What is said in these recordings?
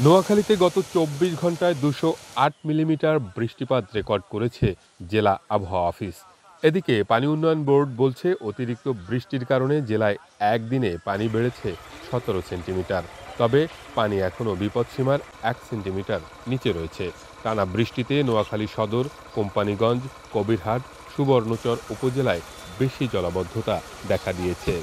নোয়াখালীতে গত ২৪ ঘন্টায় ২০৮ মিলিমিটার বৃষ্টিপাত রেকর্ড করেছে জেলা আবহাওয়া অফিস। এদিকে পানি উন্নয়ন বোর্ড বলছে অতিরিক্ত বৃষ্টির কারণে জেলায় একদিনে পানি বেড়েছে ১৭ সেন্টিমিটার। তবে পানি এখনও বিপদসীমার ১ সেন্টিমিটার নিচে রয়েছে। টানা বৃষ্টিতে নোয়াখালী সদর, কোম্পানীগঞ্জ, কবিরহাট, সুবর্ণচর উপজেলায় বেশি জলাবদ্ধতা দেখা দিয়েছে।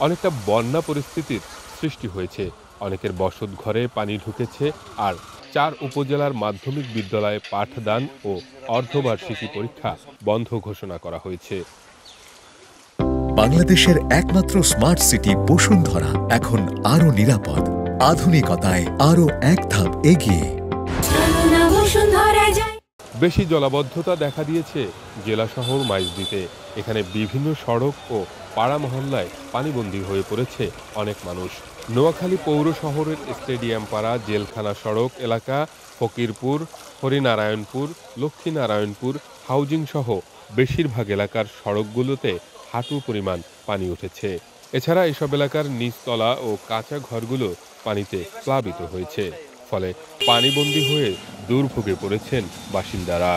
অনেকটা বন্যা পরিস্থিতির সৃষ্টি হয়েছে। অনেকের বসত ঘরে পানি ঢুকেছে। আর ৪ উপজেলার মাধ্যমিক বিদ্যালয়ে পাঠদান ও অর্ধবার্ষিকী পরীক্ষা বন্ধ ঘোষণা করা হয়েছে। বাংলাদেশের একমাত্র স্মার্ট সিটি বসুন্ধরা এখন আরো নিরাপদ, আধুনিকতায় আরো এক ধাপ এগিয়ে। বেশি জলাবদ্ধতা দেখা দিয়েছে জেলা শহর মাইজদীতে। এখানে বিভিন্ন সড়ক ও পাড়া মহল্লায় পানিবন্দী হয়ে পড়েছে অনেক মানুষ। নোয়াখালী পৌর শহরের স্টেডিয়াম পাড়া, জেলখানা সড়ক এলাকা, ফকিরপুর, হরিনারায়ণপুর, লক্ষ্মীনারায়ণপুর হাউজিং সহ বেশিরভাগ এলাকার সড়কগুলোতে হাঁটু পরিমাণ পানি উঠেছে। এছাড়া এসব এলাকার নিচতলা ও কাঁচা ঘরগুলো পানিতে প্লাবিত হয়েছে। ফলে পানিবন্দী হয়ে দুর্ভোগে পড়েছেন বাসিন্দারা।